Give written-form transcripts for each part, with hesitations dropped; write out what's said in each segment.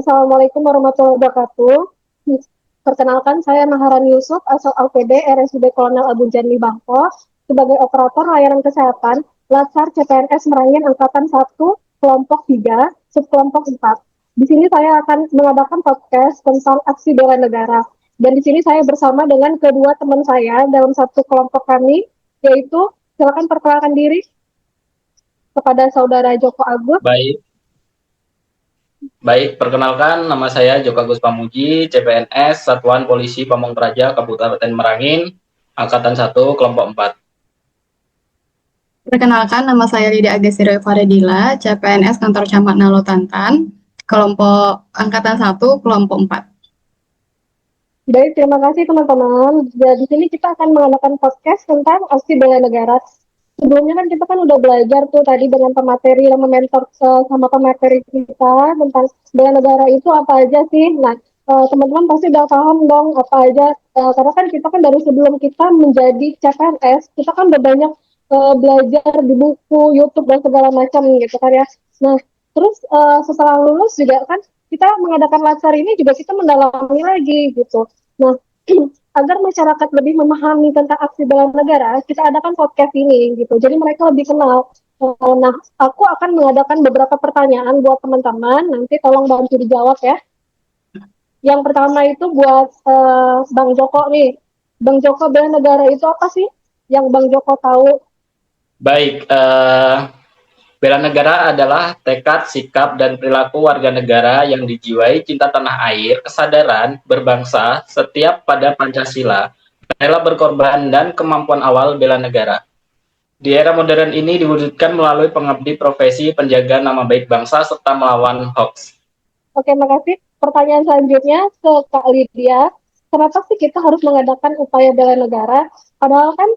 Assalamualaikum warahmatullahi wabarakatuh. Perkenalkan, saya Maharani Yusuf, asal LPD RSUD Kolonel Abu Janli Bangko, sebagai operator layanan kesehatan, Latsar CPNS Merangin Angkatan 1, kelompok 3, subkelompok 4. Di sini saya akan mengadakan podcast tentang aksi bela negara. Dan di sini saya bersama dengan kedua teman saya dalam satu kelompok kami, yaitu silakan perkenalkan diri kepada saudara Joko Agus. Baik, perkenalkan nama saya Joko Agus Pamuji, CPNS Satuan Polisi Pamong Praja Kabupaten Merangin, Angkatan 1, Kelompok 4. Perkenalkan, nama saya Lida Agasiro Faredila, CPNS Kantor Camat Nalo Tantan, kelompok Angkatan 1, kelompok 4. Baik, terima kasih teman-teman. Di sini kita akan mengadakan podcast tentang aksi bela negara. Sebelumnya kan kita kan udah belajar tuh tadi dengan pemateri yang mementor sama pemateri kita tentang bela negara itu apa aja sih. Nah, teman-teman pasti udah paham dong apa aja. Karena kan kita kan dari sebelum kita menjadi CPNS, kita kan udah banyak belajar di buku, YouTube dan segala macam gitu kan ya. Nah, terus setelah lulus juga kan kita mengadakan latsar ini juga kita mendalami lagi gitu. Nah, agar masyarakat lebih memahami tentang aksi bela negara, kita adakan podcast ini gitu. Jadi mereka lebih kenal. Nah, aku akan mengadakan beberapa pertanyaan buat teman-teman. Nanti tolong bantu dijawab ya. Yang pertama itu buat Bang Joko nih. Bang Joko, bela negara itu apa sih? Yang Bang Joko tahu? Baik, bela negara adalah tekad, sikap, dan perilaku warga negara yang dijiwai cinta tanah air, kesadaran, berbangsa, setiap pada Pancasila, rela berkorban, dan kemampuan awal bela negara. Di era modern ini diwujudkan melalui pengabdi profesi penjaga nama baik bangsa serta melawan hoax. Oke, makasih. Pertanyaan selanjutnya ke Kak Lydia. Kenapa sih kita harus mengadakan upaya bela negara? Padahal kan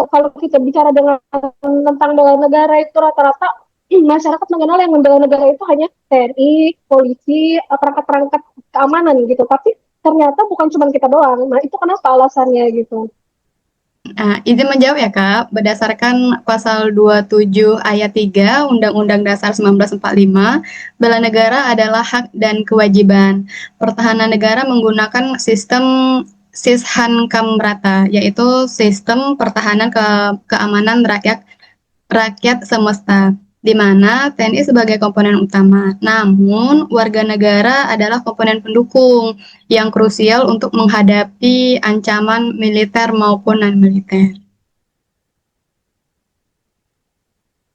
kalau kita bicara tentang bela negara itu rata-rata masyarakat mengenal yang membela negara itu hanya TNI, polisi, perangkat-perangkat keamanan gitu. Tapi ternyata bukan cuma kita doang. Nah, itu kenapa alasannya gitu? Nah, izin menjawab ya Kak, berdasarkan pasal 27 ayat 3 Undang-Undang Dasar 1945, bela negara adalah hak dan kewajiban. Pertahanan negara menggunakan sistem Sishankamrata, yaitu sistem pertahanan keamanan rakyat semesta, di mana TNI sebagai komponen utama. Namun, warga negara adalah komponen pendukung yang krusial untuk menghadapi ancaman militer maupun non-militer.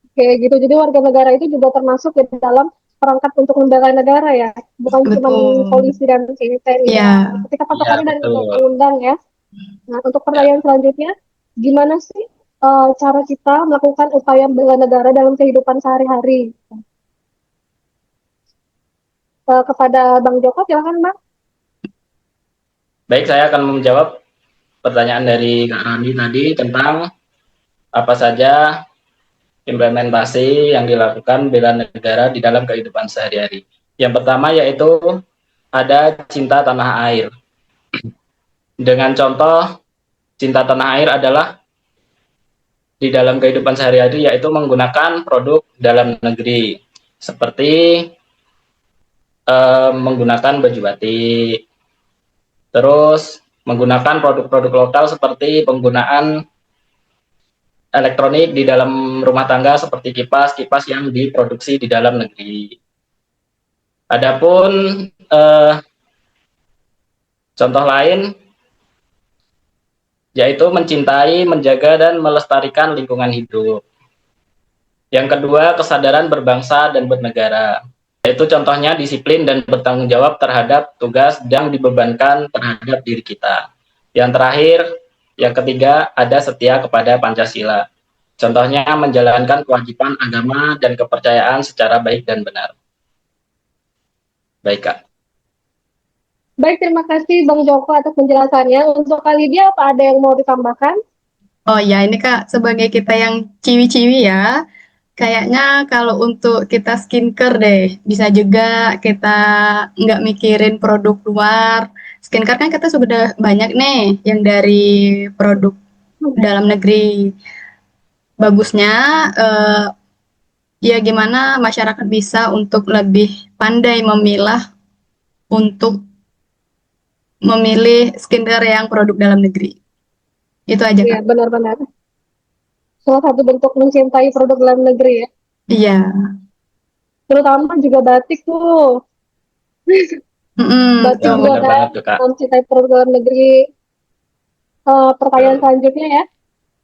Oke, gitu. Jadi warga negara itu juga termasuk di dalam perangkat untuk membela negara ya, bukan cuma Betul. polisi dan TNI. Ya, Ketika Ya, patokannya dari betul. undang-undang ya. Nah, untuk Ya. pertanyaan selanjutnya, gimana sih cara kita melakukan upaya bela negara dalam kehidupan sehari-hari? Kepada Bang Joko, silakan Bang. Baik, saya akan menjawab pertanyaan dari Kak Rani tadi tentang apa saja implementasi yang dilakukan bela negara di dalam kehidupan sehari-hari. Yang pertama yaitu ada cinta tanah air. Dengan contoh, cinta tanah air adalah di dalam kehidupan sehari-hari yaitu menggunakan produk dalam negeri seperti menggunakan baju batik, terus menggunakan produk-produk lokal seperti penggunaan elektronik di dalam rumah tangga seperti kipas yang diproduksi di dalam negeri. Adapun contoh lain yaitu mencintai, menjaga, dan melestarikan lingkungan hidup. Yang kedua, kesadaran berbangsa dan bernegara, yaitu contohnya disiplin dan bertanggung jawab terhadap tugas yang dibebankan terhadap diri kita. Yang terakhir, yang ketiga, ada setia kepada Pancasila. Contohnya menjalankan kewajiban agama dan kepercayaan secara baik dan benar. Baik, Kak. Baik, terima kasih Bang Joko atas penjelasannya. Untuk kali dia, apa ada yang mau ditambahkan? oh ya ini Kak, sebagai kita yang ciwi-ciwi ya, kayaknya kalau untuk kita skincare deh, bisa juga kita nggak mikirin produk luar. Skincare kan kita sudah banyak nih yang dari produk dalam negeri. Bagusnya ya gimana masyarakat bisa untuk lebih pandai memilah untuk memilih skincare yang produk dalam negeri. Itu aja, Iya, Kak. benar-benar. Salah satu bentuk mencintai produk dalam negeri ya. Iya. Terutama juga batik tuh. Mm-mm, Batik Ya, juga betul. benar kan banget tuh, Kak. mencintai produk dalam negeri. Pertanyaan Betul. selanjutnya ya.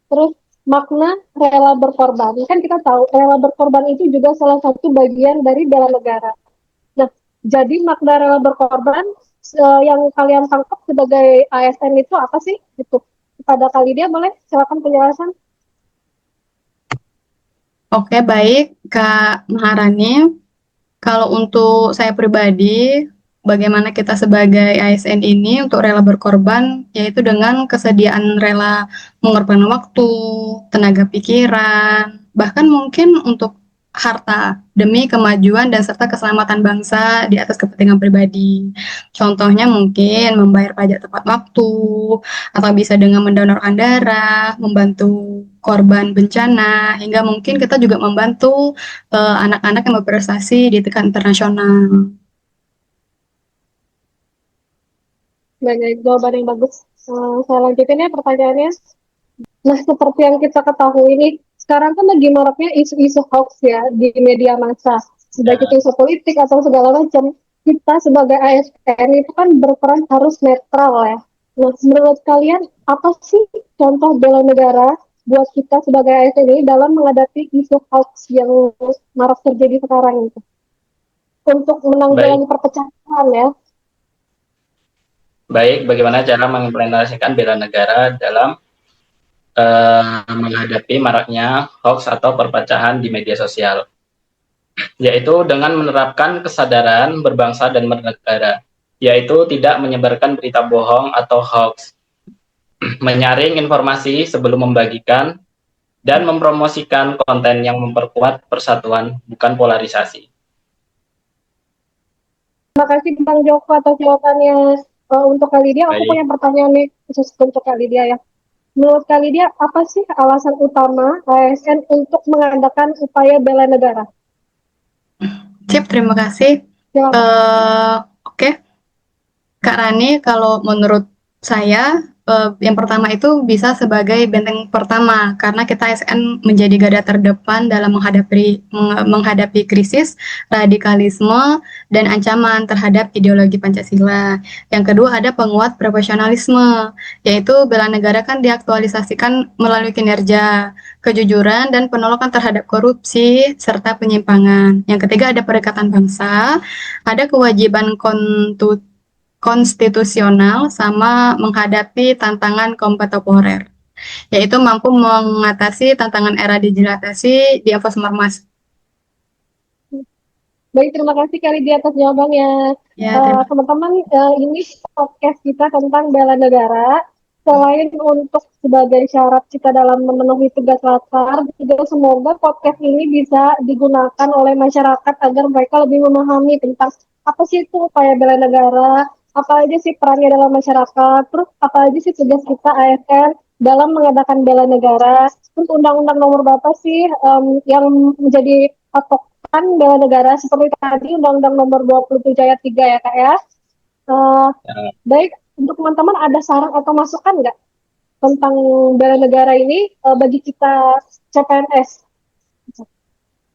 Terus makna rela berkorban. Kan kita tahu rela berkorban itu juga salah satu bagian dari bela negara. Nah, jadi makna rela berkorban yang kalian tangkap sebagai ASN itu apa sih? Itu kepada kali dia boleh silakan penjelasan. Oke, baik, Kak Maharani. Kalau untuk saya pribadi, bagaimana kita sebagai ASN ini untuk rela berkorban, yaitu dengan kesediaan rela mengorbankan waktu, tenaga pikiran, bahkan mungkin untuk harta demi kemajuan dan serta keselamatan bangsa di atas kepentingan pribadi. Contohnya mungkin membayar pajak tepat waktu, atau bisa dengan mendonorkan darah, membantu korban bencana, hingga mungkin kita juga membantu anak-anak yang berprestasi di tingkat internasional. Banyak jawaban yang bagus. Saya lanjutin ya pertanyaannya. Nah, seperti yang kita ketahui nih, sekarang kan lagi maraknya isu-isu hoax ya di media massa. Baik itu Ya, isu politik atau segala macam. Kita sebagai ASN itu kan berperan harus netral ya. Nah, menurut kalian apa sih contoh bela negara buat kita sebagai ASN ini dalam menghadapi isu hoax yang marak terjadi sekarang itu? Untuk baik. menanggulangi perpecahan ya. Baik, bagaimana cara mengimplementasikan bela negara dalam menghadapi maraknya hoax atau perpecahan di media sosial, yaitu dengan menerapkan kesadaran berbangsa dan bernegara, yaitu tidak menyebarkan berita bohong atau hoax, menyaring informasi sebelum membagikan, dan mempromosikan konten yang memperkuat persatuan, bukan polarisasi. Terima kasih Bang Joko atas jawabannya. Untuk kali dia, aku Baik, punya pertanyaan nih khusus untuk kali dia ya. Menurut kali dia, apa sih alasan utama ASN untuk mengadakan upaya bela negara? Sip, terima kasih. Silakan. Oke, Kak Rani, kalau menurut saya, yang pertama itu bisa sebagai benteng pertama, karena kita ASN menjadi garda terdepan dalam menghadapi krisis, radikalisme, dan ancaman terhadap ideologi Pancasila. Yang kedua ada penguat profesionalisme, yaitu bela negara kan diaktualisasikan melalui kinerja, kejujuran, dan penolakan terhadap korupsi, serta penyimpangan. Yang ketiga ada perekatan bangsa, ada kewajiban konstitusional sama menghadapi tantangan kontemporer, yaitu mampu mengatasi tantangan era digitalisasi di informasi. Baik, terima kasih kali dia atas jawabannya. Ya, terima kasih. Teman-teman, ini podcast kita tentang bela negara. Selain untuk sebagai syarat kita dalam memenuhi tugas laskar, juga semoga podcast ini bisa digunakan oleh masyarakat agar mereka lebih memahami tentang apa sih itu upaya bela negara, apa aja sih perannya dalam masyarakat, terus apa aja sih tugas kita ASN dalam mengadakan bela negara, terus undang-undang nomor berapa sih yang menjadi patokan bela negara seperti tadi Undang-Undang nomor 27 ayat 3 ya Kak ya. Uh, ya, Baik, untuk teman-teman ada saran atau masukan nggak tentang bela negara ini bagi kita CPNS?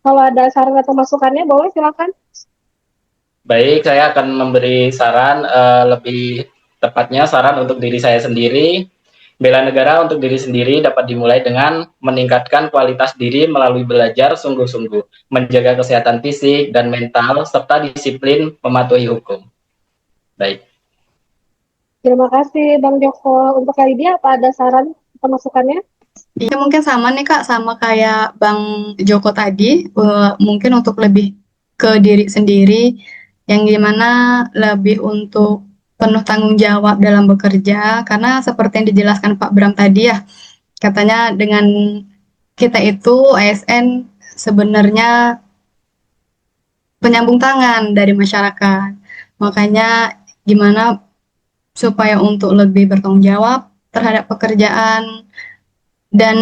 Kalau ada saran atau masukannya, boleh silakan. baik, saya akan memberi saran, lebih tepatnya saran untuk diri saya sendiri. Bela negara untuk diri sendiri dapat dimulai dengan meningkatkan kualitas diri melalui belajar sungguh-sungguh, menjaga kesehatan fisik dan mental, serta disiplin mematuhi hukum. Baik, Terima kasih Bang Joko. Untuk kali dia apa ada saran atau masukannya? Ya mungkin sama nih Kak, sama kayak Bang Joko tadi, mungkin untuk lebih ke diri sendiri, yang gimana lebih untuk penuh tanggung jawab dalam bekerja, karena seperti yang dijelaskan Pak Bram tadi ya, katanya dengan kita itu ASN sebenarnya penyambung tangan dari masyarakat. Makanya gimana supaya untuk lebih bertanggung jawab terhadap pekerjaan dan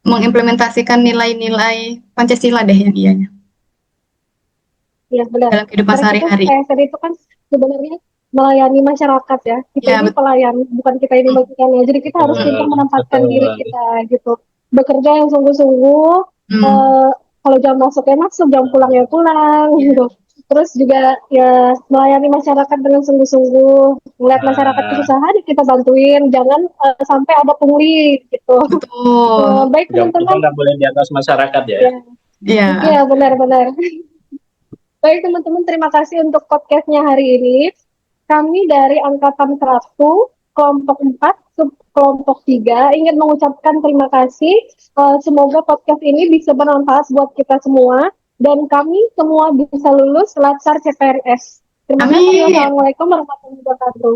mengimplementasikan nilai-nilai Pancasila deh yang ianya. Iya benar. dalam kehidupan Karena kita sehari-hari. PSN itu kan sebenarnya melayani masyarakat ya. Kita Ya, ini pelayan, bukan kita ini majikan ya. Jadi kita harus pintar Betul, menempatkan diri betul. kita gitu. Bekerja yang sungguh-sungguh. hmm, eh, Kalau jam masuknya masuk, jam pulangnya pulang ya, gitu. Terus juga ya melayani masyarakat dengan sungguh-sungguh. Melihat masyarakat Nah, kesusahan kita bantuin. Jangan sampai ada pungli gitu. betul. Baik kita teman-teman. nggak boleh di atas masyarakat ya. Ya, Ya, iya benar-benar. Baik teman-teman, terima kasih untuk podcastnya hari ini. Kami dari Angkatan 1, kelompok 4, kelompok 3, ingin mengucapkan terima kasih. Semoga podcast ini bisa bermanfaat buat kita semua. Dan kami semua bisa lulus Latsar CPNS. Terima kasih. amin. Wassalamualaikum warahmatullahi wabarakatuh.